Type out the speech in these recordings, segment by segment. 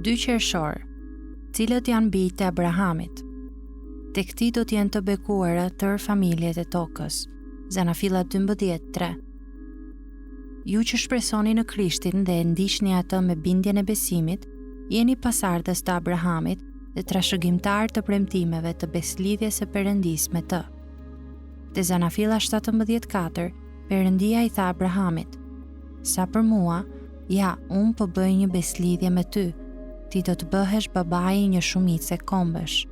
2 qershor, cilët janë bijtë e Abrahamit. Tek ti do t'jenë të bekuara tërë familjet e tokës. Zanafilla 12:3. Ju që shpresoni në Krishtin dhe e ndiqni atë me bindjen e besimit, jeni pasardhës të Abrahamit dhe trashëgimtar të premtimeve të beslidhjes së Perëndisë me të. Te Zanafilla 17:4, Perëndia i tha Abrahamit: "Sa për mua, ja, unë po bëj një beslidhje me ty, ti do të bëhesh babai i një shumice kombësh."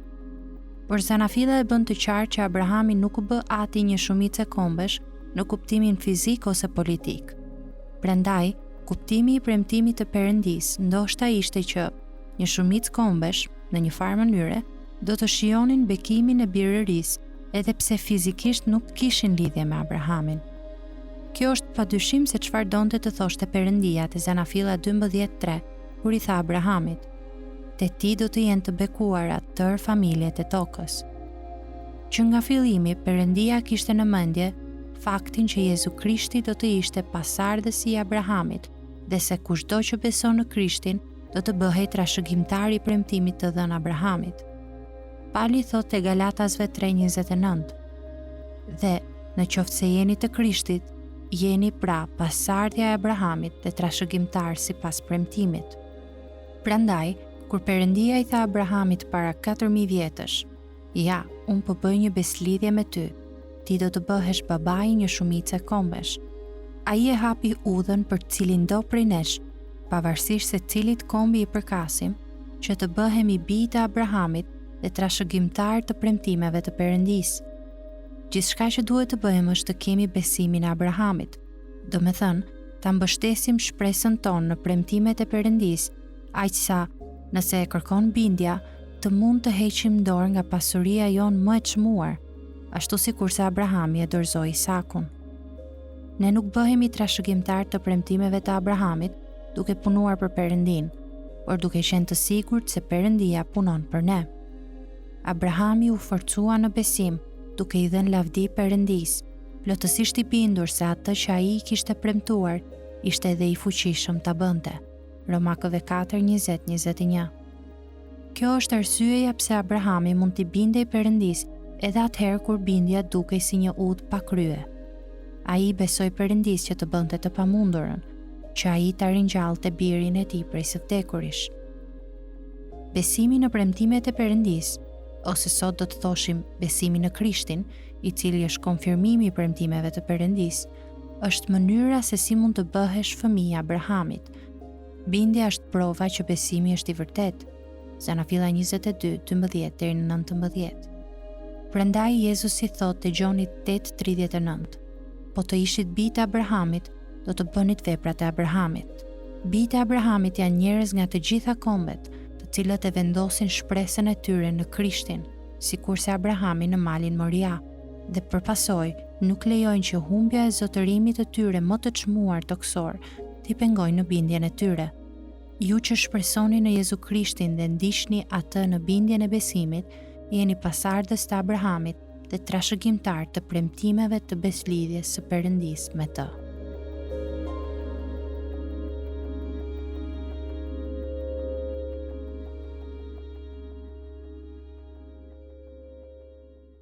Por Zanafilla e bën të qartë që Abrahami nuk u bë ati një shumice kombësh në kuptimin fizik ose politik. Prandaj, kuptimi i premtimit të Perëndisë ndoshta ishte që një shumicë kombësh, në një farë mënyre, do të shijonin bekimin e birërisë, edhe pse fizikisht nuk kishin lidhje me Abrahamin. Kjo është padyshim se çfarë donte të thoshte Perëndia te Zanafilla 12:3, kur i tha Abrahamit: "Te ti do të jenë të bekuara tërë familjet e tokës." Që nga fillimi Perëndia kishte në mendje faktin që Jezu Krishti do të ishte pasardhësi i Abrahamit dhe se kushdo që beson në Krishtin do të bëhej trashëgimtar i premtimit të dhënë Abrahamit. Pali thot te Galatasve 3:29: "Dhe në qoftë se jeni të Krishtit, jeni pra pasardhja e Abrahamit dhe trashëgimtar sipas premtimit." Prandaj, kur Perëndia i tha Abrahamit para 4000 vjetësh: "Ja, unë po bëj një beslidhje me ty, ti do të bëhesh babai i një shumice kombësh." Ai e hapi udhën për cilin do prej nesh, pavarësisht se cilit kombi i përkasim, që të bëhemi bijtë e Abrahamit dhe trashëgimtar të premtimeve të Perëndisë. Gjithçka që duhet të bëjmë është të kemi besimin e Abrahamit, do me thënë, ta mbështesim shpresën tonë në premtimet e Perëndisë, aq sa, nëse e kërkon bindja, të mund të heqim dorë nga pasuria jonë më e çmuar, ashtu sikur se Abrahami e dorëzoi Isakun. Ne nuk bëhemi trashëgimtar të premtimeve të Abrahamit duke punuar për Perëndin, por duke qenë të sigurt se Perëndia punon për ne. Abrahami u forcua në besim, duke i dhënë lavdi Perëndisë, plotësisht i bindur se atë që ai kishte premtuar ishte edhe i fuqishëm ta bënte. Romakëve 4:20-21. Kjo është arsyeja pse Abrahami mund t'i bindej Perëndisë edhe atëherë kur bindja dukej si një udhë pa krye. Ai besoi Perëndisë që të bënte të pamundurën, që ai ta ringjallte birin e tij prej së vdekurish. Besimi në premtimet e Perëndisë, ose sot do të thoshim besimi në Krishtin, i cili është konfirmimi i premtimeve të Perëndisë, është mënyra se si mund të bëhesh fëmijë i Abrahamit. Bindja është prova që besimi është i vërtet. Zanafilla 22:12-19. Prandaj Jezusi thot te Gjoni 8:39: "Po të ishit bijtë e Abrahamit, do të bënit veprat e Abrahamit." Bijtë e Abrahamit janë njerëz nga të gjitha kombet, të cilët e vendosin shpresën e tyre në Krishtin, sikurse Abrahami në malin Moria, dhe përpasoj nuk lejojnë që humbja e zotërimit të tyre më të çmuar toksor t'i pengojnë në bindjen e tyre. Ju që shpresoni në Jezu Krishtin dhe ndiqni atë në bindjen e besimit, jeni pasardhës të Abrahamit dhe trashëgimtar të premtimeve të beslidhjes së Perëndisë me të.